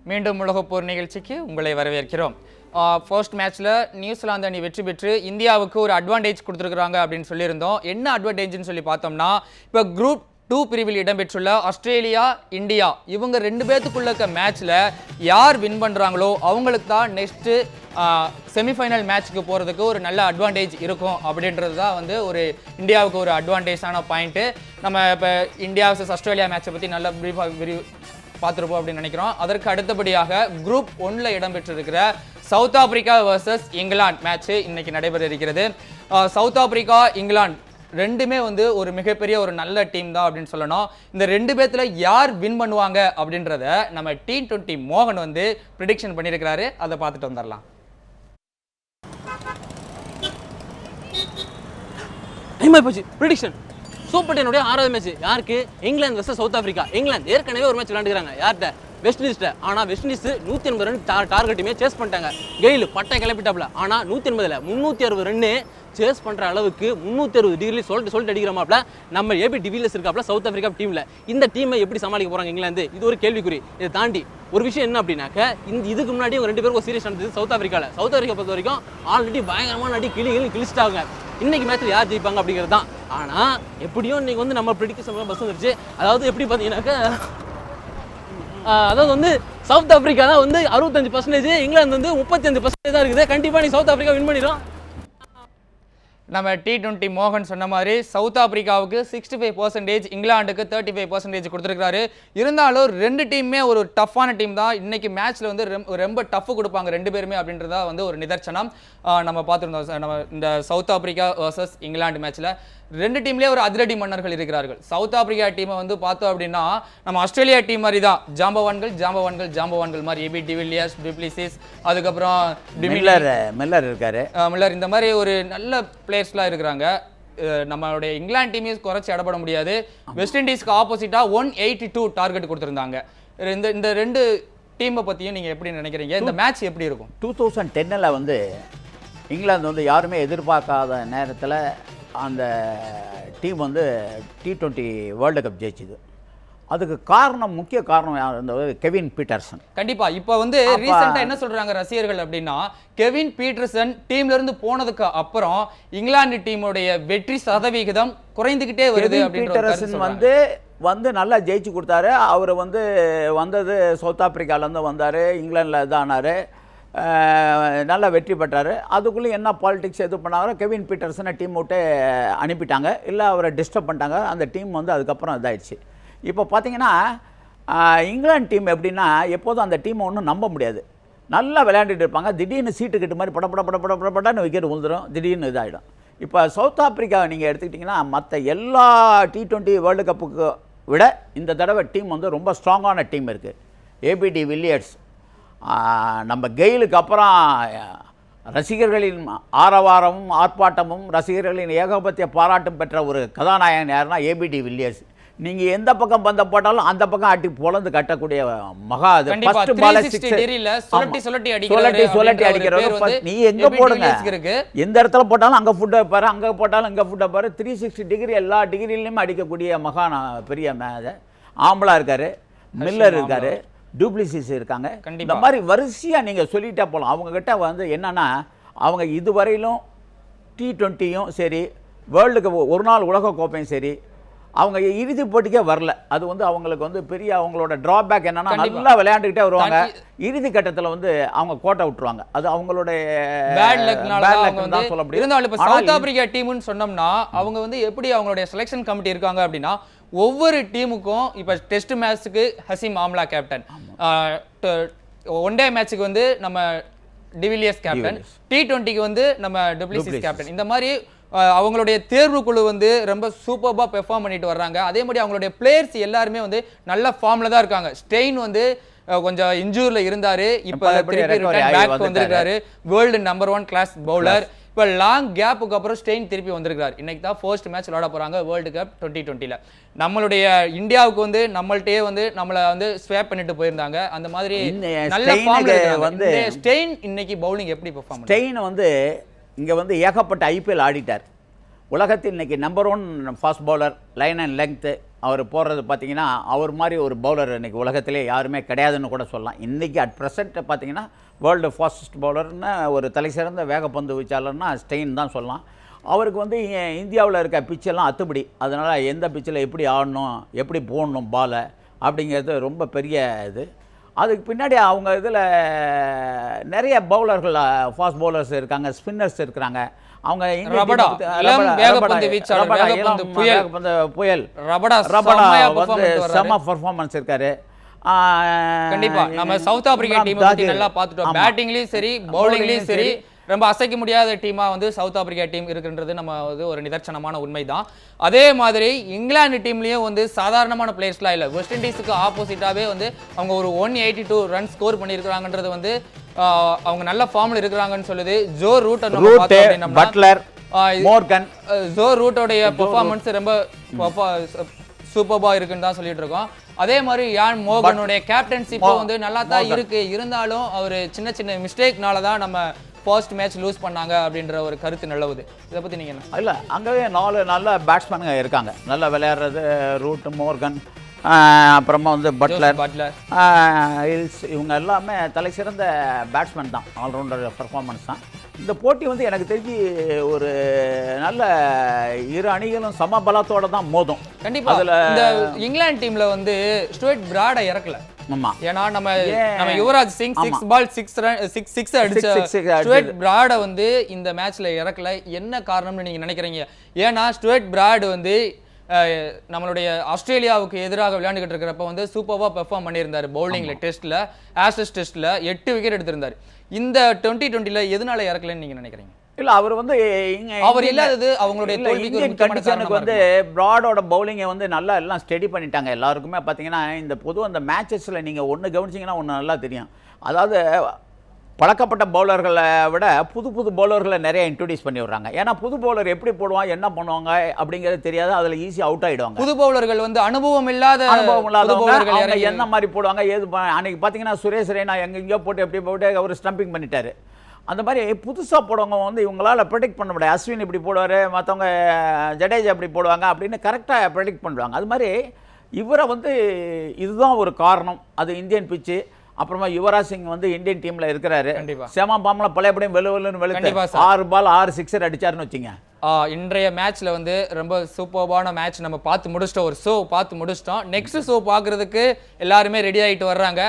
மீண்டும் உலகப்போர் நிகழ்ச்சிக்கு உங்களை வரவேற்கிறோம். ஃபர்ஸ்ட் மேட்ச்சில் நியூசிலாந்து அணி வெற்றி பெற்று இந்தியாவுக்கு ஒரு அட்வான்டேஜ் கொடுத்துருக்குறாங்க அப்படின்னு சொல்லியிருந்தோம். என்ன அட்வான்டேஜ்னு சொல்லி பார்த்தோம்னா, இப்போ குரூப் 2 பிரிவில் இடம்பெற்றுள்ள ஆஸ்திரேலியா, இந்தியா இவங்க 2 பேர்த்துக்குள்ள இருக்க மேட்ச்சில் யார் வின் பண்ணுறாங்களோ அவங்களுக்கு தான் நெக்ஸ்ட்டு செமிஃபைனல் மேட்ச்சுக்கு போகிறதுக்கு ஒரு நல்ல அட்வான்டேஜ் இருக்கும் அப்படின்றது தான் வந்து ஒரு இந்தியாவுக்கு ஒரு அட்வான்டேஜான பாயிண்ட்டு. நம்ம இப்போ இந்தியா வர்சஸ் ஆஸ்திரேலியா மேட்சை பற்றி நல்லா பார்த்துருப்போம் அப்படின்னு நினைக்கிறோம். அதற்கு அடுத்தபடியாக குரூப் 1ல் இடம்பெற்றிருக்கிற south Africa versus England match இன்னைக்கு நடைபெற இருக்கிறது. சவுத் ஆப்பிரிக்கா, இங்கிலாந்து ரெண்டுமே வந்து ஒரு மிகப்பெரிய ஒரு நல்ல டீம் தான் அப்படின்னு சொல்லணும். இந்த 2 பேர்த்துல யார் வின் பண்ணுவாங்க அப்படின்றத நம்ம T20 மோகன் வந்து ப்ரிடிக்ஷன் பண்ணியிருக்கிறாரு. அதை பார்த்துட்டு வந்துடலாம். ப்ரிடிக்ஷன் சூப்பர் 10 6வது மேட்ச் யாருக்கு? England versus south Africa. England ஏற்கனவே ஒரு மேட்ச் விளையாண்டுக்கிறாங்க. யார்கிட்ட? வெஸ்ட் இண்டீஸ்ல. ஆனால் வெஸ்ட் இண்டீஸ் 180 ரன் டார்கெட்டுமே சேஸ் பண்ணிட்டாங்க. கெயில் பட்டை கிளப்பிட்டாப்ல. ஆனால் 180ல் 360 ரன்னு சேஸ் பண்ணுற அளவுக்கு 360 டிகிரி சொல்லிட்டு அடிக்கிறமாப்ல நம்ம ஏபி டிவிலியர்ஸ் இருக்காப்ல சவுத் ஆப்பிரிக்கா டீமில். இந்த டீமை எப்படி சமாளிக்க போகிறாங்க இங்கிலாந்து? இது ஒரு கேள்விக்குறி. இதை தாண்டி ஒரு விஷயம் என்ன அப்படின்னாக்க, இதுக்கு முன்னாடி 2 பேருக்கு ஒரு சீரியஸ் நடந்தது சவுத் ஆப்பிரிக்காவில். சவுத் ஆப்பிரிக்கா பொறுத்த வரைக்கும் ஆல்ரெடி பயங்கரமான அடி கிழிச்சிட்டாங்க. இன்னைக்கு மேட்ச்சில் யார் ஜெயிப்பாங்க அப்படிங்கிறது தான். ஆனால் எப்படியும் இன்னைக்கு வந்து நம்ம ப்ரெடிக்ஷன் பஸ் வந்துருச்சு. அதாவது எப்படி பார்த்தீங்கன்னாக்கா, அதாவது வந்து சவுத் ஆப்பிரிக்கா தான் வந்து 65%, இங்கிலாந்து வந்து 35% தான் இருக்குது. கண்டிப்பாக நீ சவுத் ஆப்பிரிக்கா வின் பண்ணிடும். நம்ம T20 மோகன் சொன்ன மாதிரி சவுத் ஆப்பிரிக்காவுக்கு 65%, இங்கிலாந்துக்கு 35% கொடுத்துருக்காரு. இருந்தாலும் 2 டீமுமே ஒரு டஃப்பான டீம் தான். இன்னைக்கு மேட்ச்ல வந்து ரொம்ப டஃப் கொடுப்பாங்க 2 பேருமே அப்படின்றதா வந்து ஒரு நிதர்சனம் நம்ம பார்த்துருந்தோம். நம்ம இந்த சவுத் ஆப்பிரிக்கா வர்சஸ் இங்கிலாந்து மேட்ச்ல 2 டீம்லேயே ஒரு அதிரடி மன்னர்கள் இருக்கிறார்கள். சவுத் ஆப்பிரிக்கா டீமை வந்து பார்த்தோம் அப்படின்னா நம்ம ஆஸ்திரேலியா டீம் மாதிரி தான் ஜாம்பவான்கள் மாதிரி ஏபி டிவிலியர்ஸ், டுப்ளிசிஸ், அதுக்கப்புறம் மில்லர் இருக்காரு. மில்லர் இந்த மாதிரி ஒரு நல்ல பிளேயர்ஸ்லாம் இருக்கிறாங்க. நம்மளுடைய இங்கிலாந்து டீமே குறைச்சி இடப்பட முடியாது. வெஸ்ட் இண்டீஸ்க்கு ஆப்போசிட்டாக 182 டார்கெட் கொடுத்துருந்தாங்க. இந்த 2 டீமை பற்றியும் நீங்கள் எப்படி நினைக்கிறீங்க? இந்த மேட்ச் எப்படி இருக்கும்? 2010ல் வந்து இங்கிலாந்து வந்து யாருமே எதிர்பார்க்காத நேரத்தில் அந்த டீம் வந்து T20 வேர்ல்டு கப் ஜெயிச்சுது. அதுக்கு காரணம், முக்கிய காரணம் யார் இருந்தது? Kevin Pietersen. கண்டிப்பா. இப்போ வந்து ரீசெண்டாக என்ன சொல்றாங்க ரசிகர்கள் அப்படின்னா, கெவின் பீட்டர்சன் டீம்ல இருந்து போனதுக்கு அப்புறம் இங்கிலாந்து டீமுடைய வெற்றி சதவிகிதம் குறைந்துகிட்டே வருது. பீட்டர்சன் வந்து நல்லா ஜெயிச்சு கொடுத்தாரு. அவர் வந்து வந்தது சவுத் ஆப்பிரிக்காவிலேருந்து வந்தார், இங்கிலாந்தில் இதானார், நல்லா வெற்றி பெற்றார். அதுக்குள்ளே என்ன பாலிடிக்ஸ் எது பண்ணாங்களோ கெவின் பீட்டர்சனை டீம் விட்டு அனுப்பிட்டாங்க, இல்லை அவரை டிஸ்டர்ப் பண்ணிட்டாங்க. அந்த டீம் வந்து அதுக்கப்புறம் இதாகிடுச்சு. இப்போ பார்த்தீங்கன்னா இங்கிலாந்து டீம் எப்படின்னா, எப்போதும் அந்த டீமை ஒன்றும் நம்ப முடியாது. நல்லா விளையாண்டுட்டு இருப்பாங்க, திடீர்னு சீட்டு கட்டு மாதிரி படன்னு விக்கெட் விழுந்துடும், திடீர்னு இதாகிடும். இப்போ சவுத் ஆப்பிரிக்காவை நீங்கள் எடுத்துக்கிட்டிங்கன்னா, மற்ற எல்லா T20 வேர்ல்டு கப்புக்கு விட இந்த தடவை டீம் வந்து ரொம்ப ஸ்ட்ராங்கான டீம் இருக்குது. ஏபி டிவிலியர்ஸ், நம்ம கெயிலுக்கு அப்புறம் ரசிகர்களின் ஆரவாரமும் ஆர்ப்பாட்டமும் ரசிகர்களின் ஏகபத்திய பாராட்டும் பெற்ற ஒரு கதாநாயகன் யாருன்னா ஏபி டிவிலியர்ஸ். நீங்கள் எந்த பக்கம் பந்த போட்டாலும் அந்த பக்கம் அடி பொழந்து கட்டக்கூடிய மகா. அது ஃபர்ஸ்ட் பால் சொல்லட்டி அடிக்கிறவர். நீ எங்கே போடுங்க, எந்த இடத்துல போட்டாலும் அங்கே ஃபுட் வைப்பார், அங்கே போட்டாலும் இங்கே ஃபுட் வைப்பார். 360 டிகிரி எல்லா டிகிரிலையுமே அடிக்கக்கூடிய மகான் பெரிய ஆம்பளா இருக்கார், மில்லர் இருக்கார், டூப்ளிசிஸ் இருக்காங்க. இந்த மாதிரி வரிசையாக நீங்கள் சொல்லிட்டே போகலாம். அவங்கக்கிட்ட வந்து என்னென்னா, அவங்க இதுவரையிலும் T20யும் சரி, வேர்ல்டு கப் ஒரு நாள் உலக கோப்பையும் சரி, அவங்க இறுதி போட்டிக்கே வரல. அது வந்து அவங்களுக்கு வந்து பெரிய அவங்களோட ட்ராபேக் என்னன்னா, நல்லா விளையாண்டுக்கிட்டே வருவாங்க, இறுதி கட்டத்தில் வந்து அவங்க கோட்டை விட்டுருவாங்க. அது அவங்களோட பேட் லக்னால தான் சொல்ல முடியும். இருந்தாலும் இப்போ சவுத் ஆப்பிரிக்கா டீம்னு சொன்னோம்னா, அவங்க வந்து எப்படி அவங்களுடைய செலெக்ஷன் கமிட்டி இருக்காங்க அப்படின்னா, ஒவ்வொரு டீமுக்கும் இப்போ டெஸ்ட் மேட்ச்சுக்கு Hashim Amla captain, one day மேட்ச்சுக்கு வந்து நம்ம டிவிலியர்ஸ் கேப்டன், T20க்கு வந்து நம்ம டுப்ளிசிஸ் கேப்டன். இந்த மாதிரி அவங்களுடைய தேர்வு குழு வந்து ரொம்ப சூப்பராக பெர்ஃபார்ம் பண்ணிட்டு வர்றாங்க. அதே மாதிரி அவங்களுடைய பிளேயர்ஸ் எல்லாருமே வந்து நல்ல ஃபார்ம்ல தான் இருக்காங்க. ஸ்டெயின் வந்து கொஞ்சம் இன்ஜூர்ல இருந்தாரு, இப்போ பேக் வந்திருக்காரு, வேர்ல்டு நம்பர் 1 கிளாஸ் பவுலர். இப்போ லாங் கேப்புக்கு அப்புறம் ஸ்டெயின் திருப்பி வந்திருக்காரு. இன்னைக்கு தான் ஃபர்ஸ்ட் மேட்ச் விளையாட போறாங்க வேர்ல்டு கப் 2020ல. நம்மளுடைய இந்தியாவுக்கு வந்து நம்மள்ட்டே வந்து நம்மளை வந்து ஸ்வாப் பண்ணிட்டு போயிருந்தாங்க. அந்த மாதிரி நல்ல ஃபார்ம்ல வந்து ஸ்டெயின் இன்னைக்கு பவுலிங் எப்படி பெர்ஃபார்ம்? ஸ்டெயின் வந்து இங்கே வந்து ஏகப்பட்ட IPL ஆடிட்டார். உலகத்தில் இன்றைக்கி number 1 fast bowler, line and length, அவர் போடுறது பார்த்தீங்கன்னா அவர் மாதிரி ஒரு பவுலர் இன்றைக்கி உலகத்திலே யாருமே கிடையாதுன்னு கூட சொல்லலாம். இன்றைக்கி அட் ப்ரெசென்ட் பார்த்தீங்கன்னா வேர்ல்டு ஃபாஸ்டஸ்ட் பவுலர்னு ஒரு தலை சிறந்த வேகப்பந்து வீச்சாளர்னா ஸ்டெயின் தான் சொல்லலாம். அவருக்கு வந்து இந்தியாவில் இருக்க பிச்செல்லாம் அத்துப்படி. அதனால் எந்த பிச்சில் எப்படி ஆடணும், எப்படி போடணும் பாலை அப்படிங்கிறது ரொம்ப பெரிய இது. அதுக்கு பின்னாடி அவங்க இதில் நிறைய பவுலர்கள், ஃபாஸ்ட் பவுலர்ஸ் இருக்காங்க, ஸ்பின்னர்ஸ் இருக்கிறாங்க. அவங்க புயல் ரபடா வந்து செம பர்ஃபார்மன்ஸ் இருக்காரு. கண்டிப்பா நம்ம சவுத் ஆப்பிரிக்கா டீம் பத்தி நல்லா பார்த்துட்டோம். பேட்டிங்லயும் சரி பவுலிங்லயும் சரி ரொம்ப அசைக்க முடியாத டீமா வந்து சவுத் ஆப்பிரிக்கா டீம் இருக்குன்றது நம்ம வந்து ஒரு நிதர்சனமான உண்மைதான். அதே மாதிரி இங்கிலாந்து டீம்லயும் வந்து சாதாரணமான பிளேயர்ஸ்லாம் இல்லை. வெஸ்ட் இண்டீஸுக்கு ஆப்போசிட்டாவே வந்து அவங்க ஒரு 182 ரன் ஸ்கோர் பண்ணியிருக்கிறாங்கன்றது வந்து அவங்க நல்ல ஃபார்ம்ல இருக்கிறாங்கன்னு சொல்லுது. Joe Root Buttler Morgan Joe ரூட்டோடைய பெர்ஃபார்மன்ஸ் ரொம்ப சூப்பர்பா இருக்குன்னு தான் சொல்லிட்டு இருக்கோம். அதே மாதிரி யான் மோகனுடைய கேப்டன்ஷிப் வந்து நல்லா தான் இருக்கு. இருந்தாலும் அவர் சின்ன சின்ன மிஸ்டேக்னால தான் நம்ம ஃபர்ஸ்ட் மேட்ச் லூஸ் பண்ணாங்க அப்படின்ற ஒரு கருத்து நிலவுது. இதை பற்றி நீங்கள் என்ன? இல்லை, அங்கேயே 4 நல்ல பேட்ஸ்மேனுங்க இருக்காங்க, நல்லா விளையாடுறது. ரூட், மோர்கன், அப்புறமா வந்து பட்லர், ஹில்ஸ், இவங்க எல்லாமே தலை சிறந்த பேட்ஸ்மேன் தான். ஆல்ரவுண்டர் பர்ஃபார்மன்ஸ் தான். இந்த போட்டி வந்து எனக்கு தெரிஞ்சு ஒரு நல்ல இரு அணிகளும் சமபலத்தோட தான் மோதும். கண்டிப்பா. அதுல இந்த இங்கிலாந்து டீம்ல வந்து ஸ்டுவர்ட் பிராடை இறக்கல. ஆமா, ஏன்னா நம்ம யுவராஜ் சிங் 6 பால் 6 அடிச்ச ஸ்டுவர்ட் பிராடை வந்து இந்த மேட்ச்ல இறக்கல. என்ன காரணம்னு நீங்க நினைக்கிறீங்க? ஏன்னா ஸ்டுவர்ட் பிராட் வந்து நம்மளுடைய ஆஸ்திரேலியாவுக்கு எதிராக விளையாண்டுகிட்டு இருக்கிறப்ப வந்து சூப்பர்வா பெர்ஃபார்ம் பண்ணியிருந்தாரு. பவுலிங்ல டெஸ்ட்ல, ஆஷஸ் டெஸ்ட்ல 8 விக்கெட் எடுத்திருந்தாரு. இந்த 2020ல எதனால இறக்கலன்னு நீங்க நினைக்கிறீங்க? இல்ல, அவர் வந்து அவர் இல்லாதது அவங்களுடைய கண்டிஷனுக்கு வந்து பிராடோட பவுலிங்கை வந்து நல்லா எல்லாம் ஸ்டடி பண்ணிட்டாங்க. எல்லாருக்குமே பார்த்தீங்கன்னா இந்த பொதுவாக அந்த மேட்சஸில் நீங்கள் ஒன்று கவனிச்சிங்கன்னா ஒன்று நல்லா தெரியும். அதாவது பழக்கப்பட்ட பவுலர்களை விட புது புது பவுலர்களை நிறைய இன்ட்ரோடியூஸ் பண்ணி விடுறாங்க. ஏன்னா புது பவுலர் எப்படி போடுவாங்க, என்ன பண்ணுவாங்க அப்படிங்கிறது தெரியாது. அதில் ஈஸியாக அவுட் ஆகிடுவாங்க. புது பவுலர்கள் வந்து அனுபவம் இல்லாதவங்க என்ன மாதிரி போடுவாங்க, ஏது அன்னைக்கு பார்த்தீங்கன்னா சுரேஷ் ரெய்னா எங்கெங்கேயோ போட்டு எப்படி போட்டு அவர் ஸ்டம்பிங் பண்ணிட்டாரு. அந்த மாதிரி புதுசாக போடுறவங்க வந்து இவங்களால் ப்ரெடிக்ட் பண்ண முடியாது. அஸ்வின் இப்படி போடுவார், மற்றவங்க ஜடேஜா இப்படி போடுவாங்க அப்படின்னு கரெக்டாக ப்ரெடிக்ட் பண்ணுவாங்க. அது மாதிரி இவரை வந்து இதுதான் ஒரு காரணம். அது இந்தியன் பிச்சு. அப்புறமா யுவராஜ் சிங் வந்து இந்தியன் டீம்ல இருக்கிறாரு. செம பாம்ல பழையபடியும் வெளுவெலுன்னு வெளுத்து 6 பால் 6 சிக்ஸர் அடிச்சாருன்னு வச்சுங்க. இன்றைய மேட்ச்ல வந்து ரொம்ப சூப்பர்பான மேட்ச் நம்ம பார்த்து முடிச்சிட்டோம். ஒரு ஷோ பார்த்து முடிச்சிட்டோம். நெக்ஸ்ட் ஷோ பார்க்கறதுக்கு எல்லாருமே ரெடி ஆகிட்டு வர்றாங்க.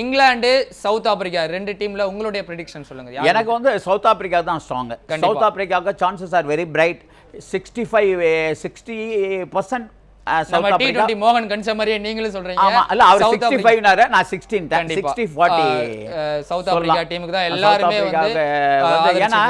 இங்கிலாந்து, சவுத் ஆப்பிரிக்கா 2 டீம்ல உங்களுடைய ப்ரெடிக்ஷன் சொல்லுங்க. எனக்கு வந்து சவுத் ஆப்பிரிக்கா தான் ஸ்ட்ராங். சவுத் ஆப்பிரிக்காவுக்கு சான்சஸ் ஆர் வெரி பிரைட். 60% மோகன் கன்ச மாதிரியே நீங்களும் சொல்றீங்க. ஆமா, இல்ல அவர் 65 னாரே, நான் 16 60-40 சவுத் ஆப்பிரிக்கா டீமுக்கு தான் எல்லாரும் வந்து ஏன்னா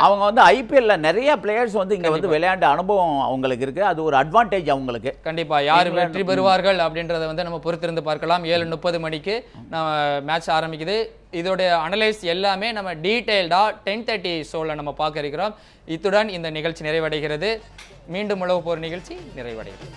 அவங்க வந்து ஐபிஎல்ல நிறைய பிளேயர்ஸ் வந்து இங்க வந்து விளையாண்ட அனுபவம் அவங்களுக்கு இருக்கு. அது ஒரு அட்வான்டேஜ் அவங்களுக்கு. கண்டிப்பா யார் வெற்றி பெறுவார்கள் அப்படின்றத வந்து நம்ம பொறுத்திருந்து பார்க்கலாம். 7:30 மணிக்கு நம்ம மேட்ச் ஆரம்பிக்குது. இதோட அனலைஸ் எல்லாமே நம்ம டீடைல்டா 10:30 ஷோல நம்ம பார்க்க இருக்கிறோம். இத்துடன் இந்த நிகழ்ச்சி நிறைவடைகிறது. மீண்டும் உழவு போர் நிகழ்ச்சி நிறைவடைகிறது.